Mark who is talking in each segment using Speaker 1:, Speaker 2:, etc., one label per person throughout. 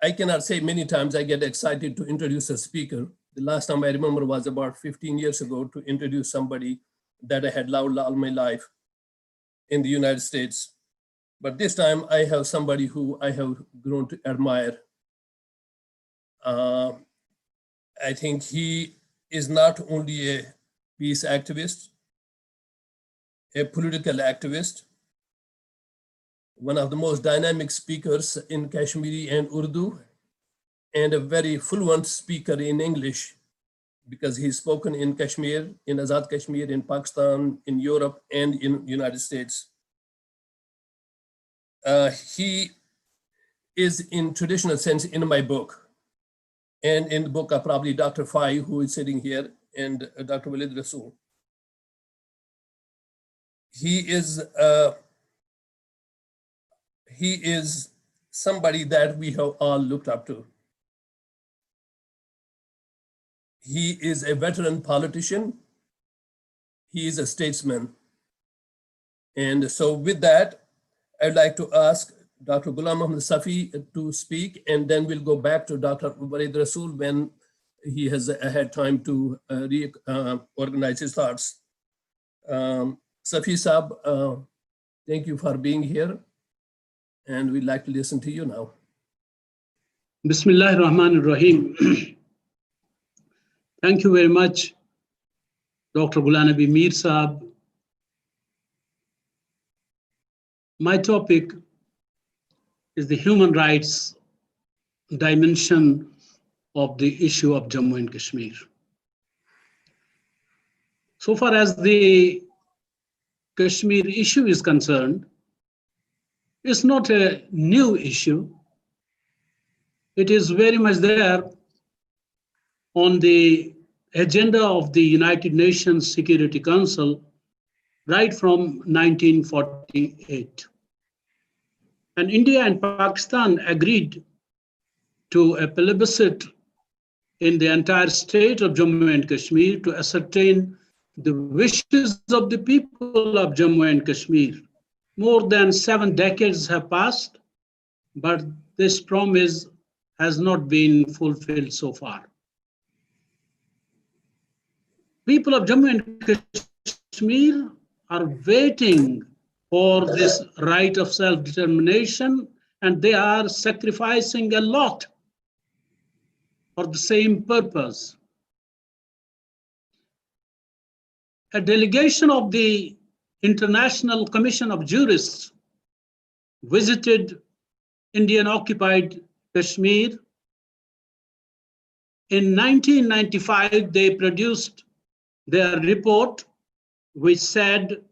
Speaker 1: I cannot say many times I get excited to introduce a speaker. The last time I remember was about 15 years ago to introduce somebody that I had loved all my life in the United States. But this time I have somebody who I have grown to admire. I think he is not only a peace activist, a political activist, one of the most dynamic speakers in Kashmiri and Urdu, and a very fluent speaker in English, because he's spoken in Kashmir, in Azad Kashmir, in Pakistan, in Europe, and in United States. He is in traditional sense in my book, and in the book are probably Dr. Fai, who is sitting here, and Dr. Walid Rasool. He is somebody that we have all looked up to. He is a veteran politician. He is a statesman. And so with that, I'd like to ask Dr. Ghulam Muhammad Safi to speak, and then we'll go back to Dr. Walid Rasool when he has had time to reorganize his thoughts. Safi Saab, thank you for being here, and we'd like to listen to you now.
Speaker 2: Bismillah ar-Rahman ar-Rahim. Thank you very much, Dr. Ghulam Nabi Mir Saab. My topic is the human rights dimension of the issue of Jammu and Kashmir. So far as the Kashmir issue is concerned, it's not a new issue. It is very much there on the agenda of the United Nations Security Council right from 1948. And India and Pakistan agreed to a plebiscite in the entire state of Jammu and Kashmir to ascertain the wishes of the people of Jammu and Kashmir. More than 7 decades have passed, but this promise has not been fulfilled so far. People of Jammu and Kashmir are waiting for this right of self-determination, and they are sacrificing a lot for the same purpose. A delegation of the International Commission of Jurists visited Indian-occupied Kashmir. In 1995, they produced their report, which said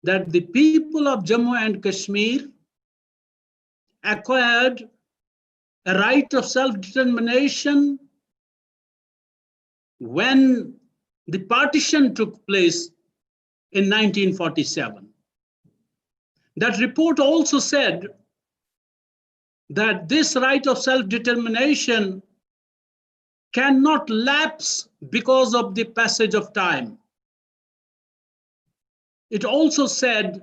Speaker 2: that the people of Jammu and Kashmir acquired a right of self-determination when the partition took place in 1947. That report also said that this right of self-determination cannot lapse because of the passage of time. It also said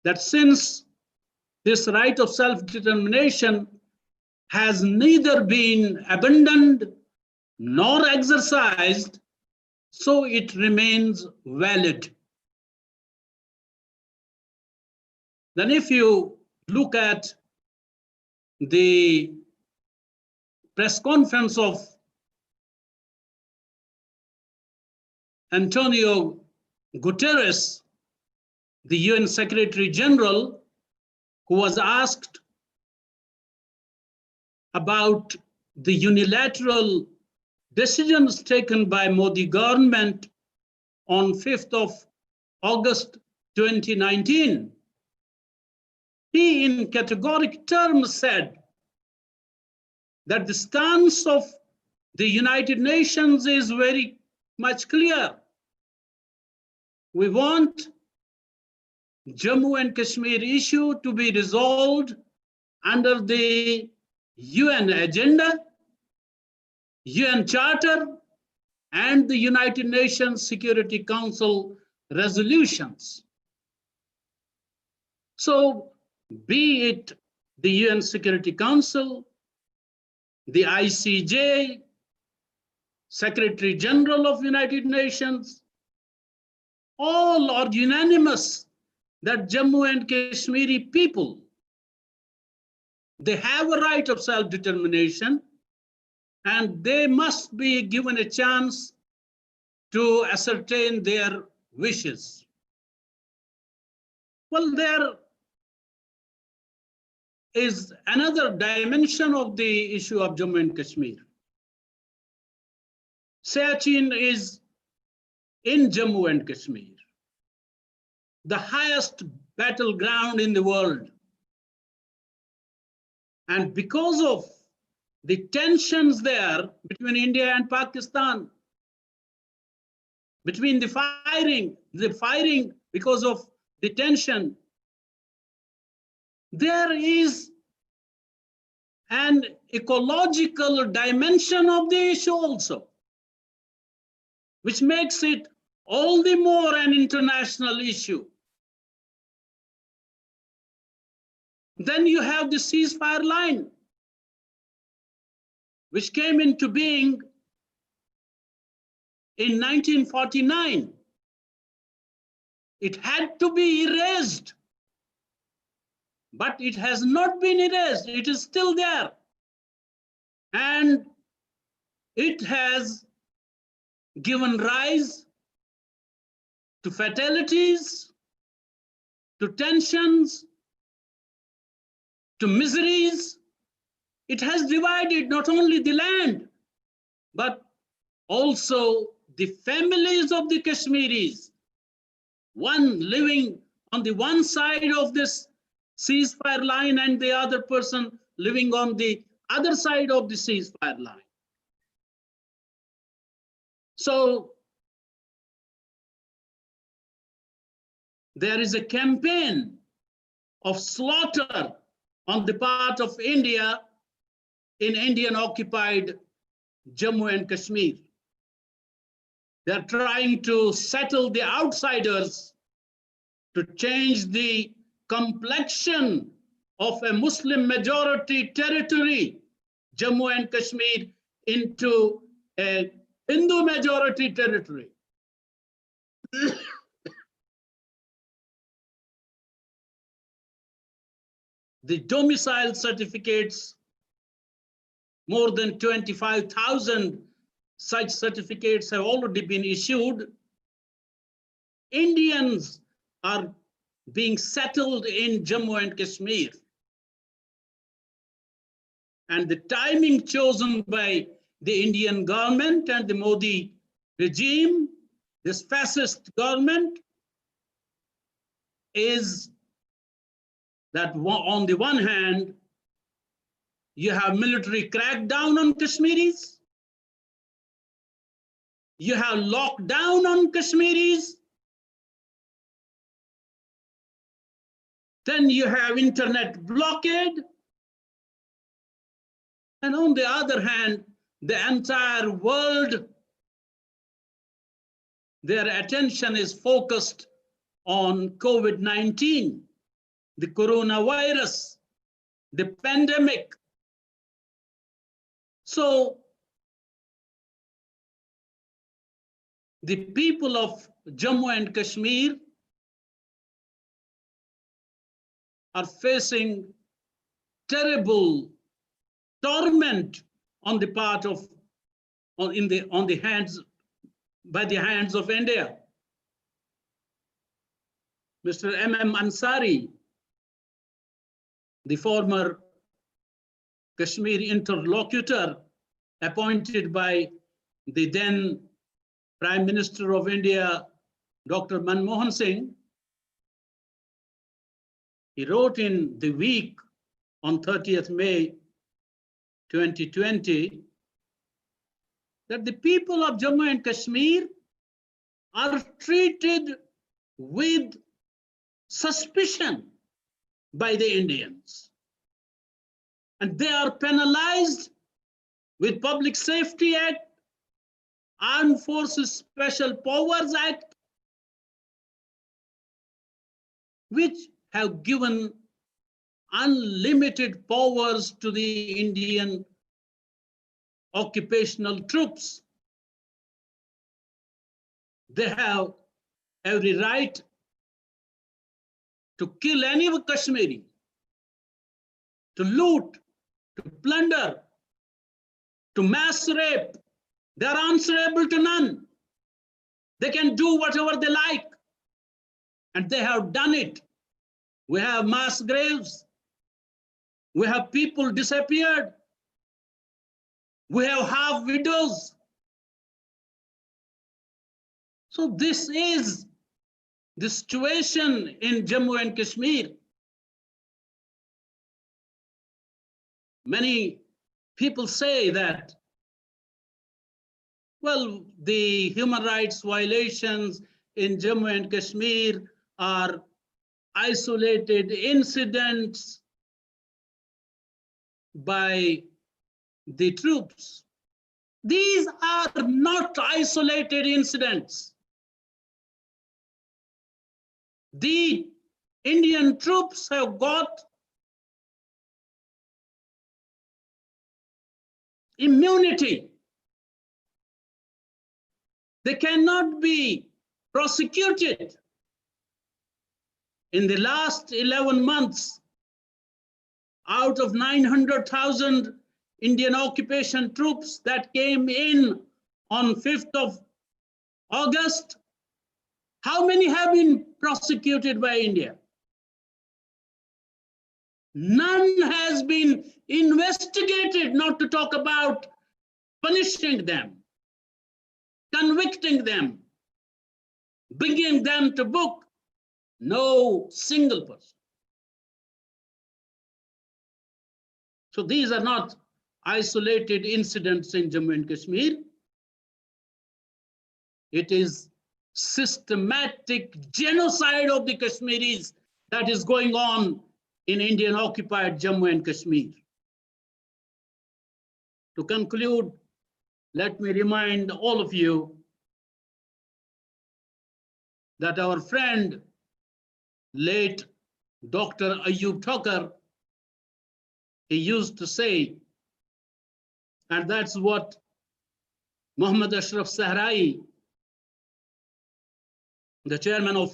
Speaker 2: that since this right of self-determination has neither been abandoned nor exercised, so it remains valid. Then if you look at the press conference of Antonio Guterres, the UN Secretary General, who was asked about the unilateral decisions taken by Modi government on 5th of August 2019, he in categoric terms said that the stance of the United Nations is very much clear. We want Jammu and Kashmir issue to be resolved under the UN agenda, UN Charter, and the United Nations Security Council resolutions. So be it the UN Security Council, the ICJ, Secretary General of United Nations, all are unanimous that Jammu and Kashmiri people, they have a right of self-determination and they must be given a chance to ascertain their wishes. Well, there is another dimension of the issue of Jammu and Kashmir. Siachen is in Jammu and Kashmir, the highest battleground in the world. And because of the tensions there between India and Pakistan, between the firing because of the tension, there is an ecological dimension of the issue also, which makes it all the more an international issue. Then you have the ceasefire line, which came into being in 1949. It had to be erased, but it has not been erased. It is still there. And it has given rise to fatalities, to tensions, to miseries. It has divided not only the land, but also the families of the Kashmiris, one living on the one side of this ceasefire line and the other person living on the other side of the ceasefire line. So there is a campaign of slaughter on the part of India in Indian-occupied Jammu and Kashmir. They're trying to settle the outsiders, to change the complexion of a Muslim majority territory, Jammu and Kashmir, into a Hindu majority territory. The domicile certificates, more than 25,000 such certificates have already been issued. Indians are being settled in Jammu and Kashmir. And the timing chosen by the Indian government and the Modi regime, this fascist government, is that on the one hand, you have military crackdown on Kashmiris, you have lockdown on Kashmiris, then you have internet blockade, and on the other hand, the entire world, their attention is focused on COVID-19, the coronavirus, the pandemic. So the people of Jammu and Kashmir are facing terrible torment on the part of, by the hands of India. Mr. M.M. Ansari, the former Kashmir interlocutor appointed by the then Prime Minister of India, Dr. Manmohan Singh, he wrote in the week on 30th May 2020 that the people of Jammu and Kashmir are treated with suspicion by the Indians. And they are penalized with Public Safety Act, Armed Forces Special Powers Act, which have given unlimited powers to the Indian occupational troops. They have every right to kill any Kashmiri, to loot, to plunder, to mass rape. They are answerable to none. They can do whatever they like, and they have done it. We have mass graves. We have people disappeared. We have half widows. So this is the situation in Jammu and Kashmir. Many people say that, well, the human rights violations in Jammu and Kashmir are isolated incidents by the troops. These are not isolated incidents. The Indian troops have got immunity. They cannot be prosecuted. In the last 11 months, out of 900,000 Indian occupation troops that came in on 5th of August, how many have been prosecuted by India? None has been investigated, not to talk about punishing them, convicting them, bringing them to book. No single person. So these are not isolated incidents in Jammu and Kashmir. It is systematic genocide of the Kashmiris that is going on in Indian occupied Jammu and Kashmir. To conclude, let me remind all of you that our friend, late Dr. Ayub Thakur, he used to say, and that's what Muhammad Ashraf Sahrai, the chairman of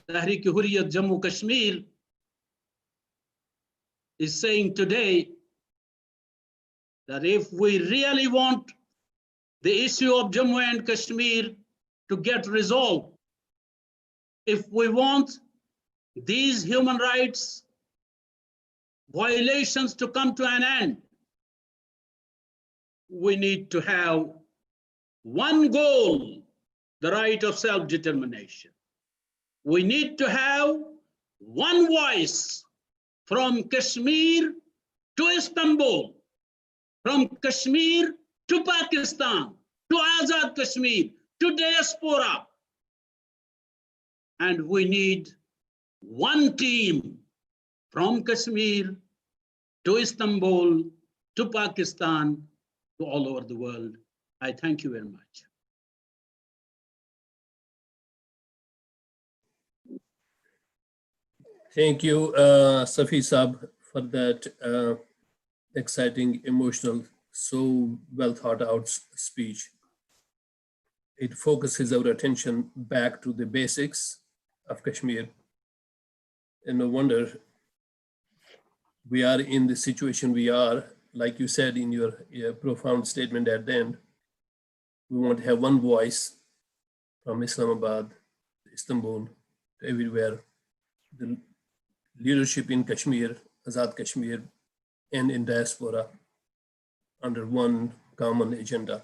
Speaker 2: Tehreek-e Hurriyat Jammu Kashmir, is saying today, that if we really want the issue of Jammu and Kashmir to get resolved, if we want these human rights violations to come to an end, we need to have one goal, the right of self-determination. We need to have one voice from Kashmir to Istanbul, from Kashmir to Pakistan, to Azad Kashmir, to diaspora. And we need one team from Kashmir to Istanbul, to Pakistan, to all over the world. I thank you very much.
Speaker 1: Thank you, Safi Saab, for that exciting, emotional, so well thought out speech. It focuses our attention back to the basics of Kashmir. And no wonder we are in the situation we are, like you said in your profound statement at the end. We want to have one voice from Islamabad, Istanbul, everywhere. The leadership in Kashmir, Azad Kashmir, and in diaspora under one common agenda.